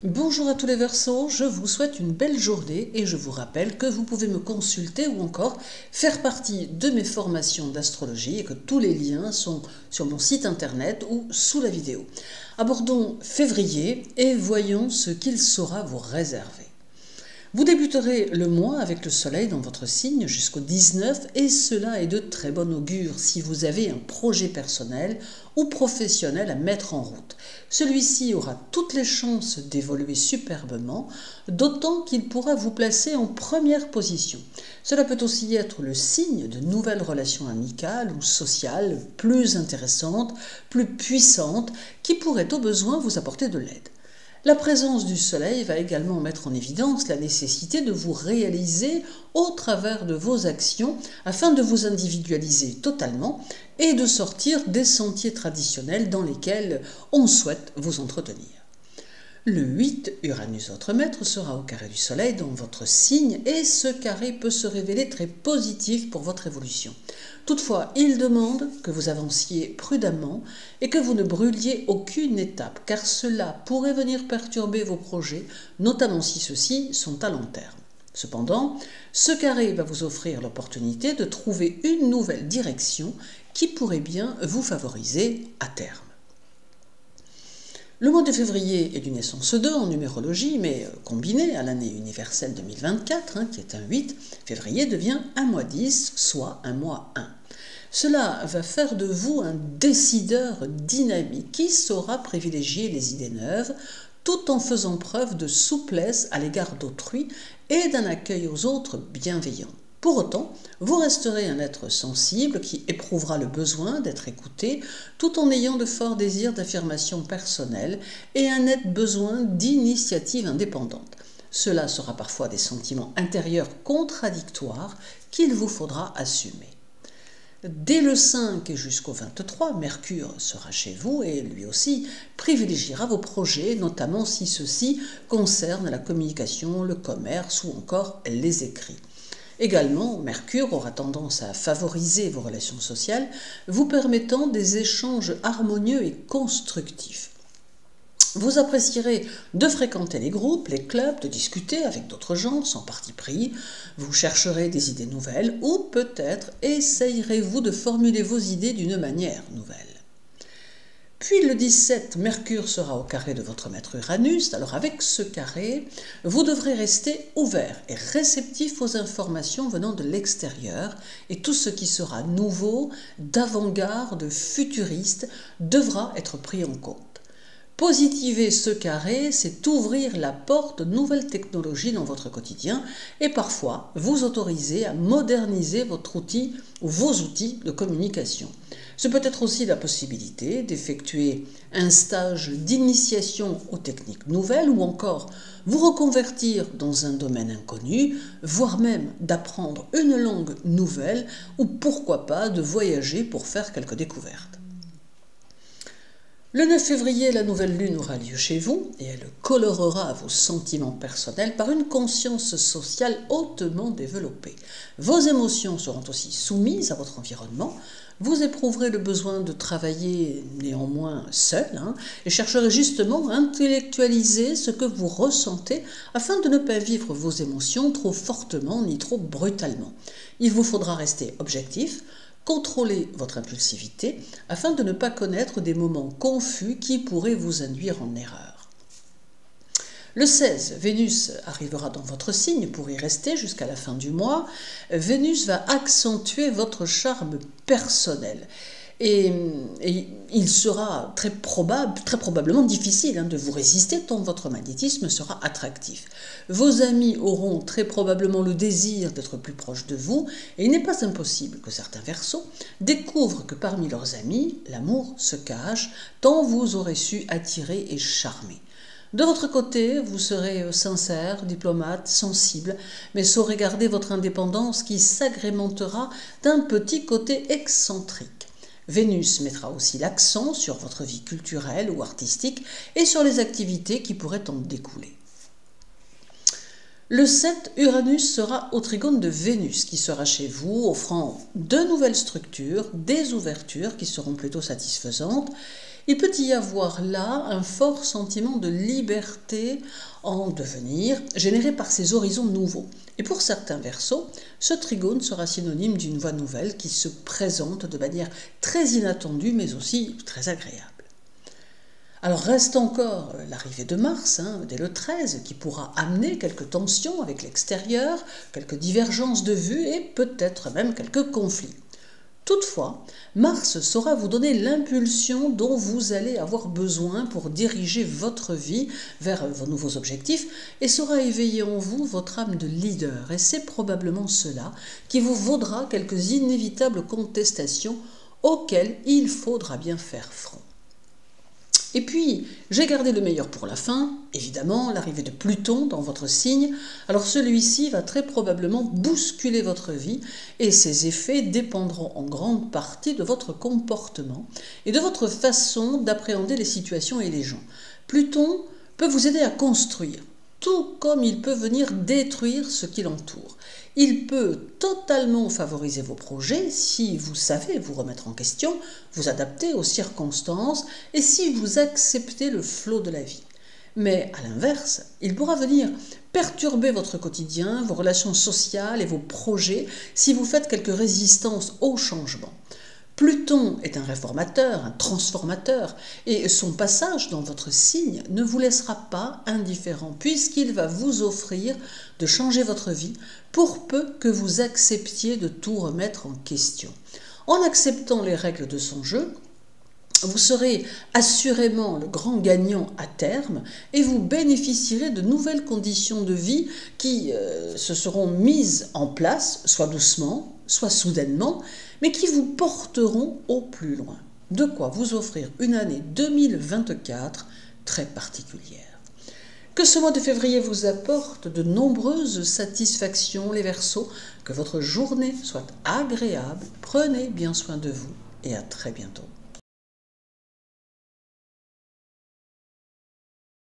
Bonjour à tous les Verseaux, je vous souhaite une belle journée et je vous rappelle que vous pouvez me consulter ou encore faire partie de mes formations d'astrologie et que tous les liens sont sur mon site internet ou sous la vidéo. Abordons février et voyons ce qu'il saura vous réserver. Vous débuterez le mois avec le soleil dans votre signe jusqu'au 19 et cela est de très bon augure si vous avez un projet personnel ou professionnel à mettre en route. Celui-ci aura toutes les chances d'évoluer superbement, d'autant qu'il pourra vous placer en première position. Cela peut aussi être le signe de nouvelles relations amicales ou sociales plus intéressantes, plus puissantes, qui pourraient au besoin vous apporter de l'aide. La présence du soleil va également mettre en évidence la nécessité de vous réaliser au travers de vos actions afin de vous individualiser totalement et de sortir des sentiers traditionnels dans lesquels on souhaite vous entretenir. Le 8, Uranus votre maître sera au carré du soleil dans votre signe et ce carré peut se révéler très positif pour votre évolution. Toutefois, il demande que vous avanciez prudemment et que vous ne brûliez aucune étape car cela pourrait venir perturber vos projets, notamment si ceux-ci sont à long terme. Cependant, ce carré va vous offrir l'opportunité de trouver une nouvelle direction qui pourrait bien vous favoriser à terme. Le mois de février est d'une essence 2 en numérologie, mais combiné à l'année universelle 2024, qui est un 8, février devient un mois 10, soit un mois 1. Cela va faire de vous un décideur dynamique qui saura privilégier les idées neuves, tout en faisant preuve de souplesse à l'égard d'autrui et d'un accueil aux autres bienveillant. Pour autant, vous resterez un être sensible qui éprouvera le besoin d'être écouté tout en ayant de forts désirs d'affirmation personnelle et un net besoin d'initiative indépendante. Cela sera parfois des sentiments intérieurs contradictoires qu'il vous faudra assumer. Dès le 5 jusqu'au 23, Mercure sera chez vous et lui aussi privilégiera vos projets, notamment si ceux-ci concernent la communication, le commerce ou encore les écrits. Également, Mercure aura tendance à favoriser vos relations sociales, vous permettant des échanges harmonieux et constructifs. Vous apprécierez de fréquenter les groupes, les clubs, de discuter avec d'autres gens sans parti pris. Vous chercherez des idées nouvelles ou peut-être essayerez-vous de formuler vos idées d'une manière nouvelle. Puis le 17, Mercure sera au carré de votre maître Uranus. Alors avec ce carré, vous devrez rester ouvert et réceptif aux informations venant de l'extérieur et tout ce qui sera nouveau, d'avant-garde, futuriste, devra être pris en compte. Positiver ce carré, c'est ouvrir la porte de nouvelles technologies dans votre quotidien et parfois vous autoriser à moderniser votre outil ou vos outils de communication. Ce peut être aussi la possibilité d'effectuer un stage d'initiation aux techniques nouvelles ou encore vous reconvertir dans un domaine inconnu, voire même d'apprendre une langue nouvelle ou pourquoi pas de voyager pour faire quelques découvertes. Le 9 février, la nouvelle lune aura lieu chez vous et elle colorera vos sentiments personnels par une conscience sociale hautement développée. Vos émotions seront aussi soumises à votre environnement. Vous éprouverez le besoin de travailler néanmoins seul et chercherez justement à intellectualiser ce que vous ressentez afin de ne pas vivre vos émotions trop fortement ni trop brutalement. Il vous faudra rester objectif, contrôlez votre impulsivité afin de ne pas connaître des moments confus qui pourraient vous induire en erreur. Le 16, Vénus arrivera dans votre signe pour y rester jusqu'à la fin du mois. Vénus va accentuer votre charme personnel. Et il sera très probablement difficile de vous résister tant votre magnétisme sera attractif. Vos amis auront très probablement le désir d'être plus proches de vous et il n'est pas impossible que certains Verseaux découvrent que parmi leurs amis, l'amour se cache tant vous aurez su attirer et charmer. De votre côté, vous serez sincère, diplomate, sensible, mais saurez garder votre indépendance qui s'agrémentera d'un petit côté excentrique. Vénus mettra aussi l'accent sur votre vie culturelle ou artistique et sur les activités qui pourraient en découler. Le 7, Uranus sera au trigone de Vénus qui sera chez vous, offrant de nouvelles structures, des ouvertures qui seront plutôt satisfaisantes Il peut y avoir là un fort sentiment de liberté en devenir, généré par ces horizons nouveaux. Et pour certains Verseaux, ce trigone sera synonyme d'une voie nouvelle qui se présente de manière très inattendue, mais aussi très agréable. Alors reste encore l'arrivée de Mars, dès le 13, qui pourra amener quelques tensions avec l'extérieur, quelques divergences de vues et peut-être même quelques conflits. Toutefois, Mars saura vous donner l'impulsion dont vous allez avoir besoin pour diriger votre vie vers vos nouveaux objectifs et saura éveiller en vous votre âme de leader. Et c'est probablement cela qui vous vaudra quelques inévitables contestations auxquelles il faudra bien faire front. Et puis, j'ai gardé le meilleur pour la fin, évidemment, l'arrivée de Pluton dans votre signe. Alors celui-ci va très probablement bousculer votre vie et ses effets dépendront en grande partie de votre comportement et de votre façon d'appréhender les situations et les gens. Pluton peut vous aider à construire, tout comme il peut venir détruire ce qui l'entoure. Il peut totalement favoriser vos projets si vous savez vous remettre en question, vous adapter aux circonstances et si vous acceptez le flot de la vie. Mais à l'inverse, il pourra venir perturber votre quotidien, vos relations sociales et vos projets si vous faites quelques résistances au changement. Pluton est un réformateur, un transformateur, et son passage dans votre signe ne vous laissera pas indifférent, puisqu'il va vous offrir de changer votre vie pour peu que vous acceptiez de tout remettre en question. En acceptant les règles de son jeu, vous serez assurément le grand gagnant à terme et vous bénéficierez de nouvelles conditions de vie qui se seront mises en place, soit doucement, soit soudainement, mais qui vous porteront au plus loin. De quoi vous offrir une année 2024 très particulière. Que ce mois de février vous apporte de nombreuses satisfactions, les Verseaux, que votre journée soit agréable, prenez bien soin de vous et à très bientôt.